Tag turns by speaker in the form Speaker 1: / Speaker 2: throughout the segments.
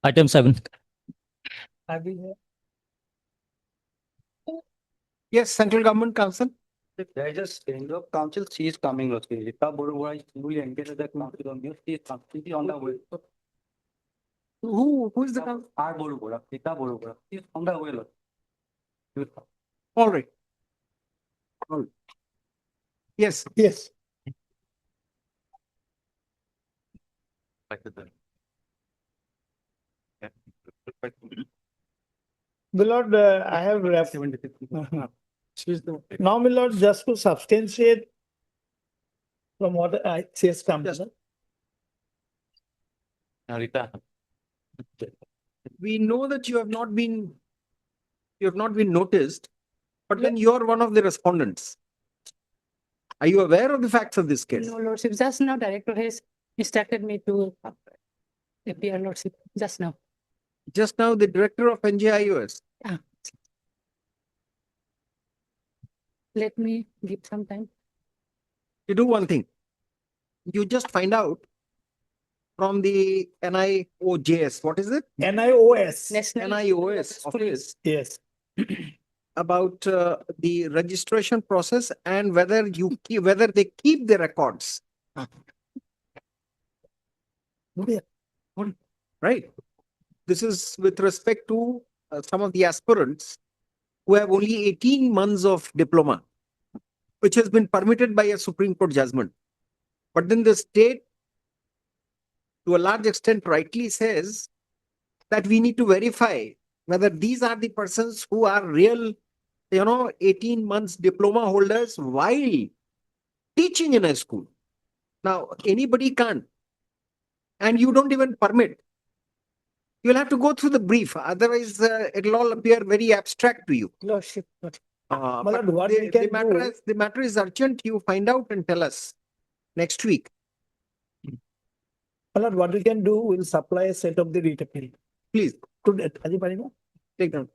Speaker 1: Item 7.
Speaker 2: Yes, Central Government Council.
Speaker 3: There is a change of council. She is coming. Rita Borua is fully engaged with the council on this. She is completely on the way.
Speaker 2: Who is the council?
Speaker 3: R. Borua, Rita Borua. She is on the way.
Speaker 2: All right. All right. Yes.
Speaker 4: Yes. My Lord, I have now, my Lord, just to substantiate from what I says come.
Speaker 2: Yes.
Speaker 3: Rita.
Speaker 2: We know that you have not been noticed, but then you are one of the respondents. Are you aware of the facts of this case?
Speaker 5: No, Lordship, just now Director has instructed me to appear, Lordship, just now.
Speaker 2: Just now, the director of NJIOS.
Speaker 5: Ah. Let me give some time.
Speaker 2: You do one thing. You just find out from the NIOJS, what is it?
Speaker 4: NIOS.
Speaker 5: National
Speaker 2: NIOS office
Speaker 4: Yes.
Speaker 2: about the registration process and whether they keep the records. Right. This is with respect to some of the aspirants who have only 18 months of diploma, which has been permitted by a Supreme Court judgment. But then the state, to a large extent, rightly says that we need to verify whether these are the persons who are real, 18 months diploma holders while teaching in a school. Now, anybody can't. And you don't even permit. You'll have to go through the brief. Otherwise, it'll all appear very abstract to you.
Speaker 5: Lordship.
Speaker 2: But
Speaker 4: Lord, what we can do-
Speaker 2: the matter is urgent. You find out and tell us next week.
Speaker 4: My Lord, what we can do, we'll supply a set of the writ appeal.
Speaker 2: Please
Speaker 4: Today,
Speaker 2: take down.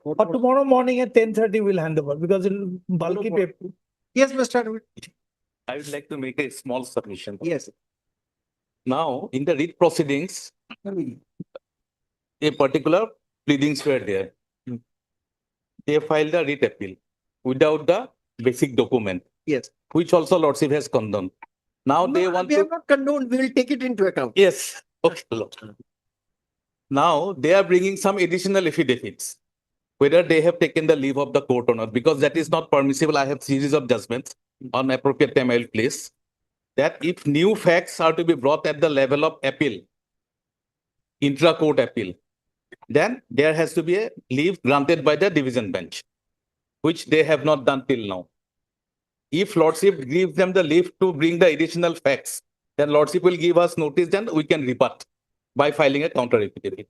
Speaker 4: or tomorrow morning at 10:30 we'll hand over because it'll bulky paper.
Speaker 2: Yes, Mr. Arvind.
Speaker 6: I would like to make a small submission.
Speaker 2: Yes.
Speaker 6: Now, in the writ proceedings, a particular pleadings were there. They filed a writ appeal without the basic document,
Speaker 2: Yes.
Speaker 6: which also Lordship has condoned. Now they want
Speaker 2: we
Speaker 6: to.
Speaker 2: have not condoned. We will take it into account.
Speaker 6: Yes. Okay, Lord. Now they are bringing some additional affidavits, whether they have taken the leave of the court or not, because that is not permissible. I have series of judgments on appropriate time I will place that if new facts are to be brought at the level of appeal, intra-court appeal, then there has to be a leave granted by the division bench, which they have not done till now. If Lordship gives them the leave to bring the additional facts, then Lordship will give us notice, then we can rebut by filing a counter affidavit.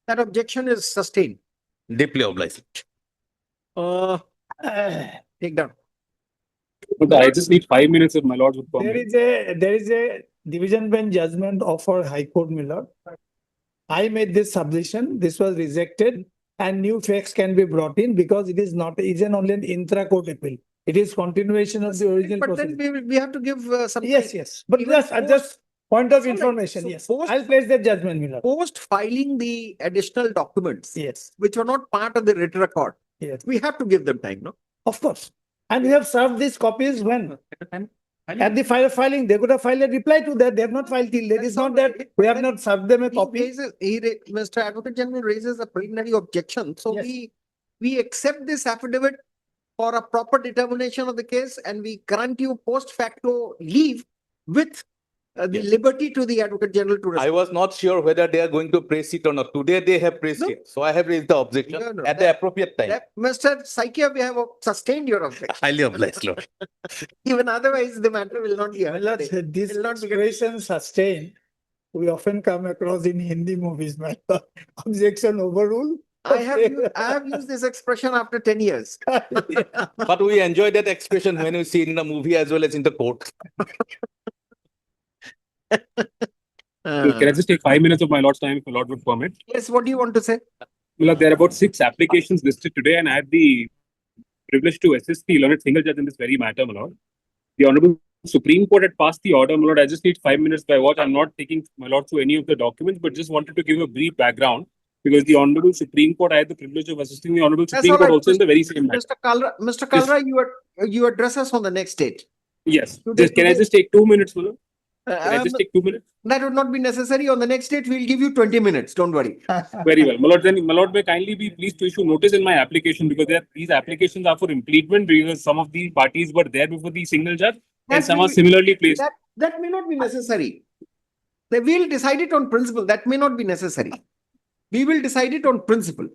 Speaker 2: That objection is sustained.
Speaker 6: Deeply obliged.
Speaker 2: Take down.
Speaker 7: I just need 5 minutes if my lord would permit.
Speaker 4: There is a division bench judgment of our High Court, my Lord. I made this submission. This was rejected, and new facts can be brought in because it is only an intra-court appeal. It is continuation of the original
Speaker 2: But then
Speaker 4: procedure.
Speaker 2: we have to give some.
Speaker 4: Yes. But
Speaker 2: Even
Speaker 4: just point of
Speaker 2: All right.
Speaker 4: information.
Speaker 2: So
Speaker 4: Yes.
Speaker 2: post-
Speaker 4: I'll place the judgment, my Lord.
Speaker 2: Post filing the additional documents,
Speaker 4: Yes.
Speaker 2: which were not part of the writ record,
Speaker 4: Yes.
Speaker 2: we have to give them time, no?
Speaker 4: Of course. And we have served these copies when? At the filing, they could have filed a reply to that. They have not filed till. It
Speaker 2: That's
Speaker 4: is not
Speaker 2: all
Speaker 4: that
Speaker 2: right.
Speaker 4: we have not served them a copy.
Speaker 2: Mr. Advocate General raises a preliminary objection. So
Speaker 4: Yes.
Speaker 2: we accept this affidavit for a proper determination of the case, and we grant you post facto leave with the
Speaker 6: Yes.
Speaker 2: liberty to the Advocate General to
Speaker 6: I
Speaker 2: respond.
Speaker 6: was not sure whether they are going to praise it or not. Today they have praised
Speaker 2: No.
Speaker 6: it. So I have raised the objection
Speaker 2: No,
Speaker 6: at the appropriate time.
Speaker 2: Mr. Saikia, we have sustained your objection.
Speaker 6: Highly obliged, Lord.
Speaker 2: Even otherwise, the matter will not be heard.
Speaker 4: Well,
Speaker 2: today.
Speaker 4: this
Speaker 2: Will not be-
Speaker 4: expression sustained, we often come across in Hindi movies, my Lord. Objection overruled.
Speaker 2: I have used this expression after 10 years.
Speaker 6: But we enjoy that expression when we see it in the movie as well as in the court.
Speaker 7: Can I just take 5 minutes of my lord's time if my lord would permit?
Speaker 2: Yes, what do you want to say?
Speaker 7: Well, there are about 6 applications listed today, and I had the privilege to assist the learned single judge in this very matter, my lord. The Honorable Supreme Court had passed the order, my lord. I just need 5 minutes by watch. I'm not taking my lord through any of the documents, but just wanted to give a brief background because the Honorable Supreme Court, I had the privilege of assisting the Honorable
Speaker 2: That's
Speaker 7: Supreme
Speaker 2: all
Speaker 7: Court
Speaker 2: right,
Speaker 7: also in the very same matter.
Speaker 2: Mr. Kalra, you address us on the next date.
Speaker 7: Yes.
Speaker 2: Today-
Speaker 7: Can I just take 2 minutes, my lord?
Speaker 2: Uh,
Speaker 7: Can I
Speaker 2: um,
Speaker 7: just take 2 minutes?
Speaker 2: That would not be necessary. On the next date, we'll give you 20 minutes. Don't worry.
Speaker 7: Very well. My lord, then, my lord, may kindly be pleased to issue notice in my application because these applications are for impletement because some of the parties were there before the single judge and
Speaker 2: That
Speaker 7: some
Speaker 2: may
Speaker 7: are
Speaker 2: be-
Speaker 7: similarly placed.
Speaker 2: That may not be necessary. We'll decide it on principle. That may not be necessary. We will decide it on principle.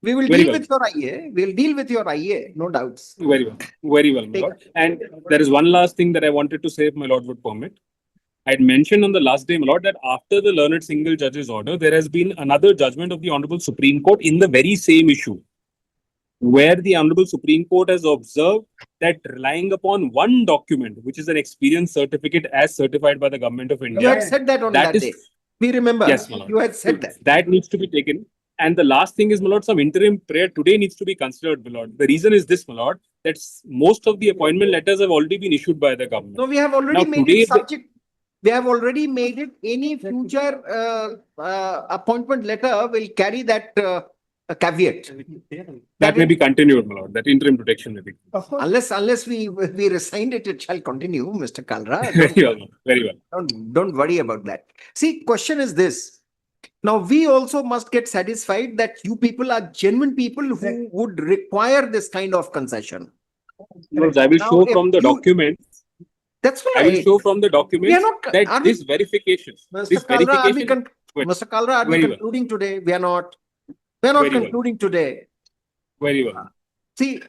Speaker 2: We will
Speaker 7: Very
Speaker 2: deal
Speaker 7: well.
Speaker 2: with your IA. We'll deal with your IA, no doubts.
Speaker 7: Very well. Very well, my
Speaker 2: Take-
Speaker 7: lord. And there is one last thing that I wanted to say, if my lord would permit. I had mentioned on the last day, my lord, that after the learned single judge's order, there has been another judgment of the Honorable Supreme Court in the very same issue, where the Honorable Supreme Court has observed that relying upon one document, which is an experience certificate as certified by the Government of
Speaker 2: You
Speaker 7: India,
Speaker 2: had said that on
Speaker 7: that
Speaker 2: that
Speaker 7: is-
Speaker 2: day. We remember.
Speaker 7: Yes, my lord.
Speaker 2: You had said that.
Speaker 7: that needs to be taken. And the last thing is, my lord, some interim prayer today needs to be considered, my lord. The reason is this, my lord, that most of the appointment letters have already been issued by the government.
Speaker 2: No, we have already
Speaker 7: Now,
Speaker 2: made
Speaker 7: today
Speaker 2: it
Speaker 7: the-
Speaker 2: subject. We have already made it. Any future appointment letter will carry that caveat.
Speaker 7: That may be continued, my lord. That interim protection may be.
Speaker 4: Of course.
Speaker 2: Unless we resigned it, it shall continue, Mr. Kalra.
Speaker 7: Very well, very well.
Speaker 2: Don't worry about that. See, question is this. Now, we also must get satisfied that you people are genuine people who would require this kind of concession.
Speaker 7: Lords, I will
Speaker 2: Now,
Speaker 7: show
Speaker 2: if
Speaker 7: from the
Speaker 2: you-
Speaker 7: documents.
Speaker 2: That's
Speaker 7: I will
Speaker 2: right.
Speaker 7: show from the
Speaker 2: We are
Speaker 7: documents
Speaker 2: not, are
Speaker 7: that
Speaker 2: we,
Speaker 7: this verification,
Speaker 2: Mr.
Speaker 7: this
Speaker 2: Kalra, are we
Speaker 7: verification. Wait.
Speaker 2: Mr. Kalra, are we
Speaker 7: Very well.
Speaker 2: concluding today? We are not. We are not
Speaker 7: Very well.
Speaker 2: concluding today.
Speaker 7: Very well.
Speaker 2: See,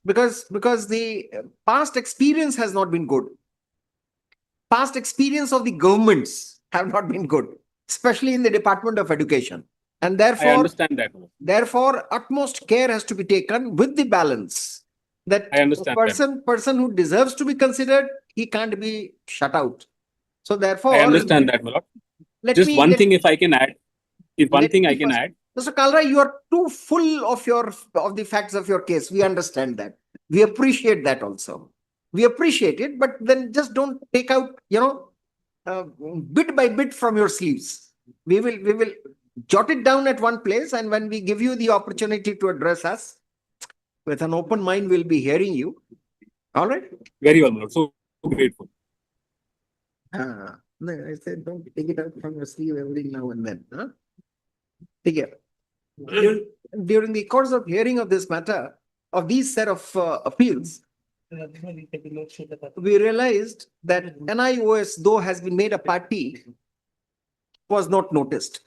Speaker 2: because the past experience has not been good. Past experience of the governments have not been good, especially in the Department of Education. And
Speaker 7: I
Speaker 2: therefore,
Speaker 7: understand that.
Speaker 2: therefore, utmost care has to be taken with the balance that
Speaker 7: I understand that.
Speaker 2: person who deserves to be considered, he can't be shut out. So therefore,
Speaker 7: I understand that, my lord.
Speaker 2: let
Speaker 7: Just
Speaker 2: me
Speaker 7: one
Speaker 2: let-
Speaker 7: thing, if I can add, if one
Speaker 2: let
Speaker 7: thing
Speaker 2: me
Speaker 7: I can
Speaker 2: first-
Speaker 7: add,
Speaker 2: Mr. Kalra, you are too full of the facts of your case. We understand that. We appreciate that also. We appreciate it, but then just don't take out, bit by bit from your sleeves. We will jot it down at one place, and when we give you the opportunity to address us with an open mind, we'll be hearing you. All right.
Speaker 7: very well, my lord. So grateful.
Speaker 2: No, I said don't take it out from your sleeve every now and then. Huh? Take it. During the course of hearing of this matter, of these set of appeals, we realized that NIOS, though has been made a party, was not noticed.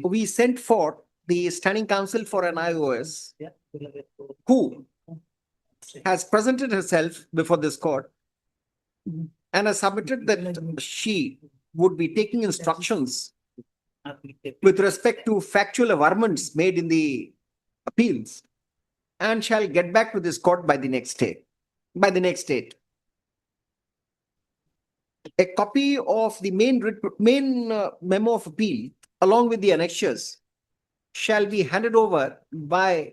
Speaker 2: We sent for the Standing Counsel for NIOS, who has presented herself before this court and has submitted that she would be taking instructions with respect to factual averments made in the appeals and shall get back to this court by the next day, A copy of the main memo of appeal along with the annexures shall be handed over by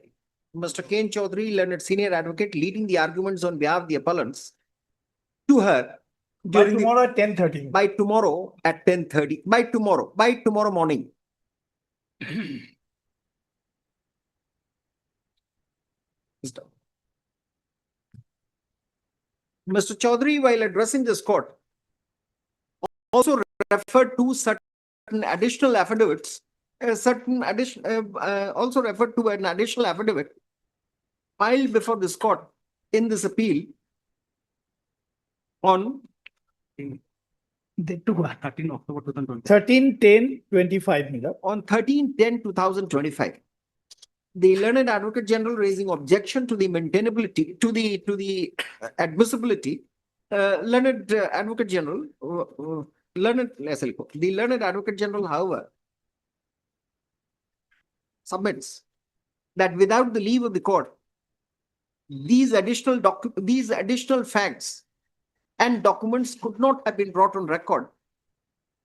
Speaker 2: Mr. Ken Chaudhary, learned senior advocate, leading the arguments on behalf of the appellants to her
Speaker 4: By
Speaker 2: during
Speaker 4: tomorrow at 10:30.
Speaker 2: by tomorrow at 10:30. By tomorrow morning. Mr. Chaudhary, while addressing this court, also referred to certain additional affidavits, also referred to an additional affidavit filed before this court in this appeal on
Speaker 4: They took
Speaker 3: 13 October 2020.
Speaker 4: 13/10/25, Miller.
Speaker 2: on 13/10/2025. The learned advocate general raising objection to the maintainability, to the admissibility, learned advocate general, the learned advocate general, however, submits that without the leave of the court, these additional facts and documents could not have been brought on record.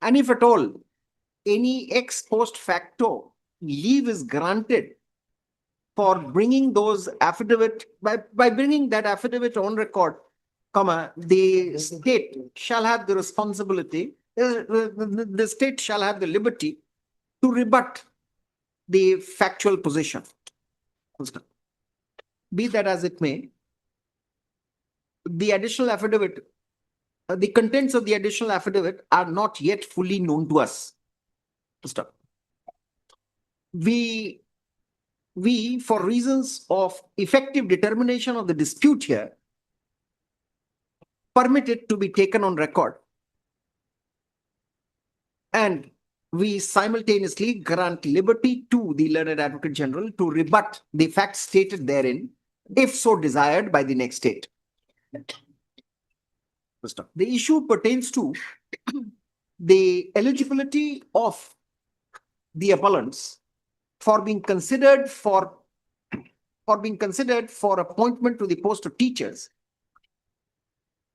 Speaker 2: And if at all, any ex post facto leave is granted for bringing those affidavit, by bringing that affidavit on record, the state shall have the responsibility, the state shall have the liberty to rebut the factual position. Be that as it may, the additional affidavit, the contents of the additional affidavit are not yet fully known to us. Stop. We, for reasons of effective determination of the dispute here, permit it to be taken on record. And we simultaneously grant liberty to the learned advocate general to rebut the facts stated therein, if so desired by the next state. The issue pertains to the eligibility of the appellants for being considered for appointment to the post of teachers,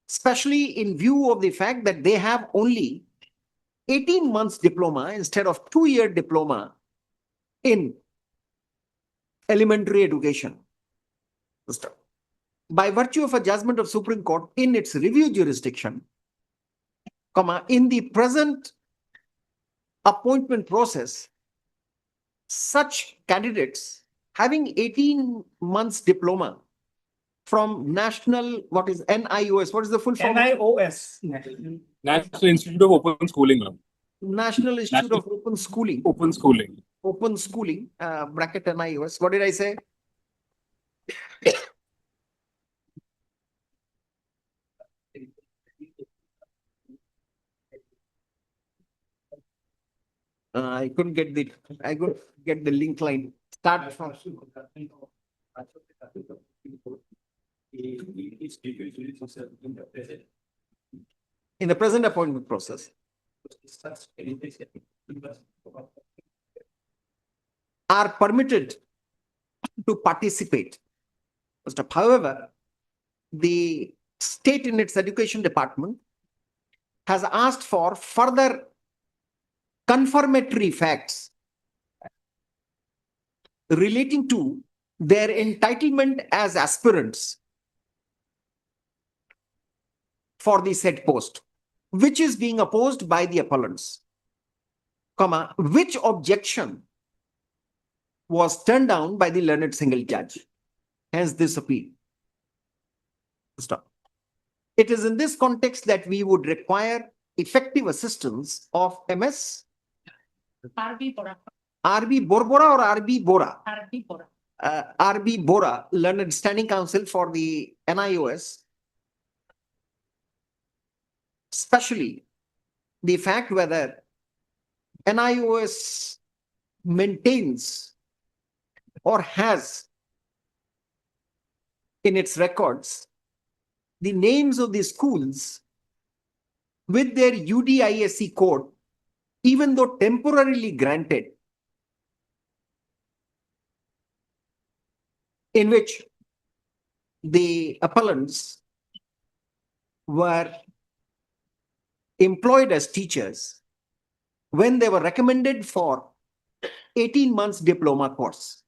Speaker 2: especially in view of the fact that they have only 18 months diploma instead of 2-year diploma in elementary education. By virtue of a judgment of Supreme Court in its review jurisdiction, in the present appointment process, such candidates having 18 months diploma from national, what is NIOS? What is the full form?
Speaker 4: NIOS.
Speaker 7: National Institute of Open Schooling.
Speaker 2: National Institute of Open Schooling.
Speaker 7: Open Schooling.
Speaker 2: Open Schooling, bracket NIOS. What did I say? I couldn't get the link line. Start from. In the present appointment process, are permitted to participate. However, the state in its education department has asked for further confirmatory facts relating to their entitlement as aspirants for the said post, which is being opposed by the appellants, which objection was turned down by the learned single judge. Hence this appeal. Stop. It is in this context that we would require effective assistance of MS
Speaker 5: RB Bora.
Speaker 2: RB Borbora or RB Bora?
Speaker 5: RB Bora.
Speaker 2: RB Bora, learned standing counsel for the NIOS, especially the fact whether NIOS maintains or has in its records the names of the schools with their UDISC code, even though temporarily granted, in which the appellants were employed as teachers when they were recommended for 18 months diploma course.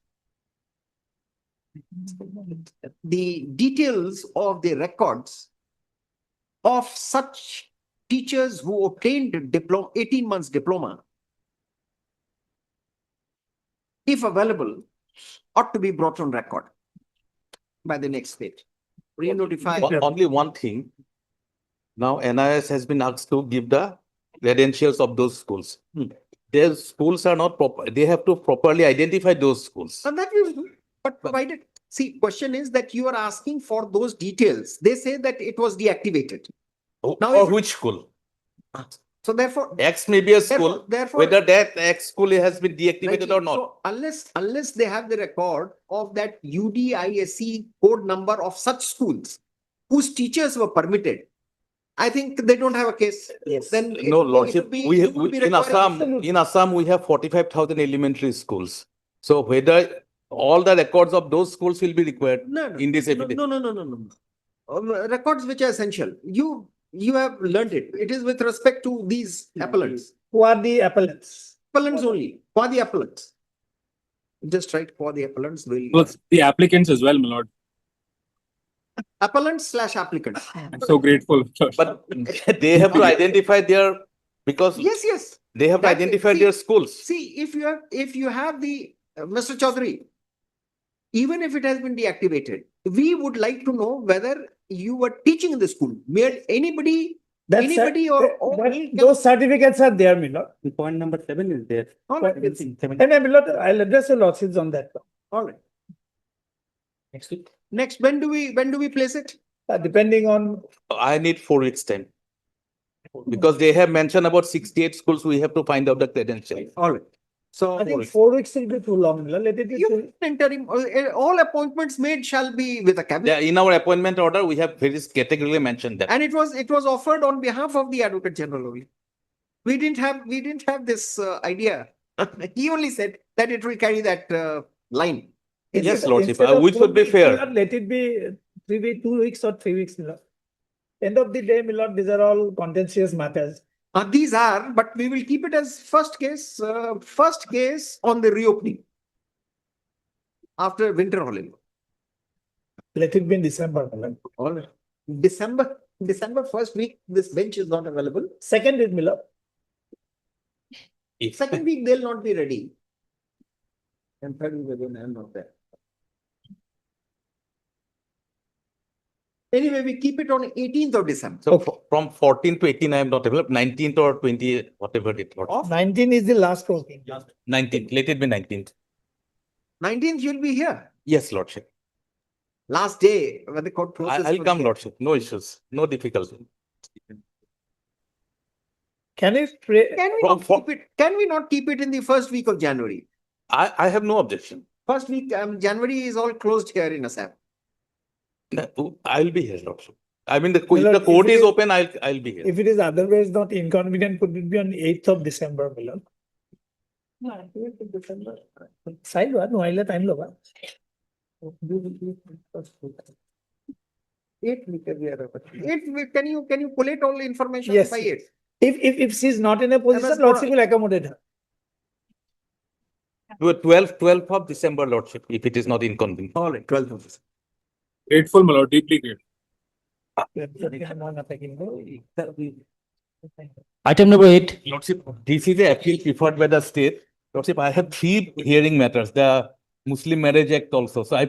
Speaker 2: The details of the records of such teachers who obtained 18 months diploma, if available, ought to be brought on record by the next state. Re-notify.
Speaker 6: Only one thing. Now NIS has been asked to give the credentials of those schools. Their schools are not proper. They have to properly identify those schools.
Speaker 2: And that we will do. But provided, see, question is that you are asking for those details. They say that it was deactivated. Now
Speaker 6: Or
Speaker 2: if-
Speaker 6: which school?
Speaker 2: So therefore,
Speaker 6: X may be a school,
Speaker 2: therefore,
Speaker 6: whether that X school has been deactivated or not.
Speaker 2: so unless they have the record of that UDISC code number of such schools whose teachers were permitted, I think they don't have a case.
Speaker 4: Yes.
Speaker 2: Then
Speaker 6: No,
Speaker 2: it
Speaker 6: Lordship,
Speaker 2: would be-
Speaker 6: we,
Speaker 2: it would be
Speaker 6: in
Speaker 2: requiring-
Speaker 6: Assam, we have 45,000 elementary schools. So whether all the records of those schools will be required
Speaker 2: No, no,
Speaker 6: in this
Speaker 2: no,
Speaker 6: affidavit.
Speaker 2: no. Records which are essential. You have learned it. It is with respect to these appellants.
Speaker 4: Who are the appellants?
Speaker 2: Appellants only. For the appellants. Just write for the appellants will.
Speaker 7: Well, the applicants as well, my lord.
Speaker 2: appellants slash applicants.
Speaker 7: I'm so grateful.
Speaker 6: But they have to identify their, because
Speaker 2: Yes, yes.
Speaker 6: they have to
Speaker 2: That-
Speaker 6: identify
Speaker 2: see-
Speaker 6: their schools.
Speaker 2: See, if you have the, Mr. Chaudhary, even if it has been deactivated, we would like to know whether you were teaching in the school. May anybody,
Speaker 4: That's
Speaker 2: anybody or all can-
Speaker 4: those certificates are there, my lord.
Speaker 3: Point number 7 is there.
Speaker 2: all right,
Speaker 4: And my lord, I'll address your lordships on that.
Speaker 2: all right.
Speaker 3: Next week.
Speaker 2: Next, when do we place it?
Speaker 4: Depending on,
Speaker 6: I need 4 weeks time. Because they have mentioned about 68 schools, we have to find out the credentials.
Speaker 2: All right. So
Speaker 4: I think 4 weeks will be too long, my lord. Let it be
Speaker 2: you
Speaker 4: 2 weeks.
Speaker 2: interim, all appointments made shall be with a cabinet.
Speaker 6: Yeah, in our appointment order, we have very categorically mentioned that.
Speaker 2: And it was offered on behalf of the Advocate General only. We didn't have this idea. He only said that it will carry that line.
Speaker 6: Yes,
Speaker 4: Instead-
Speaker 6: Lordship,
Speaker 4: instead of
Speaker 6: which
Speaker 4: 4
Speaker 6: would be
Speaker 4: weeks, my
Speaker 6: fair.
Speaker 4: lord, let it be 2 weeks or 3 weeks, my lord. End of the day, my lord, these are all contentious matters.
Speaker 2: These are, but we will keep it as first case on the reopening after winter holiday.
Speaker 4: Let it be in December, my lord.
Speaker 2: All right. December first week, this bench is not available.
Speaker 4: Second is, my lord.
Speaker 6: If-
Speaker 2: Second week, they'll not be ready. And third week again, I'm not there. Anyway, we keep it on 18th of December.
Speaker 6: So from 14 to 18, I am not available, 19th or 20, whatever it was.
Speaker 2: Of
Speaker 4: 19 is the last working.
Speaker 6: 19th, let it be 19th.
Speaker 2: 19th, you'll be here.
Speaker 6: Yes, Lordship.
Speaker 2: Last day when the court process.
Speaker 6: I'll
Speaker 2: was
Speaker 6: come,
Speaker 2: there.
Speaker 6: Lordship, no issues, no difficulty.
Speaker 4: Can you pray?
Speaker 2: Can we not keep it in the first week of January?
Speaker 6: I have no objection.
Speaker 2: First week, January is all closed here in Assam.
Speaker 6: I'll be here, Lordship. I mean, if
Speaker 4: My lord,
Speaker 6: the court
Speaker 4: if it
Speaker 6: is
Speaker 4: is-
Speaker 6: open, I'll be here.
Speaker 4: If it is otherwise not inconvenient, could it be on 8th of December, my lord? Side one, while time loga.
Speaker 2: 8 week we are open. 8 week, can you collate all the information
Speaker 4: Yes.
Speaker 2: by 8?
Speaker 4: If she is not in a position,
Speaker 2: MS
Speaker 4: lordship will accommodate her.
Speaker 6: To a 12th of December, Lordship, if it is not inconvenient.
Speaker 2: All right, 12th of December.
Speaker 7: Grateful, my lord, deeply grateful.
Speaker 1: Item number 8,
Speaker 6: Lordship, this is a appeal preferred by the state. Lordship, I have 3 hearing matters, the Muslim Marriage Act also. So I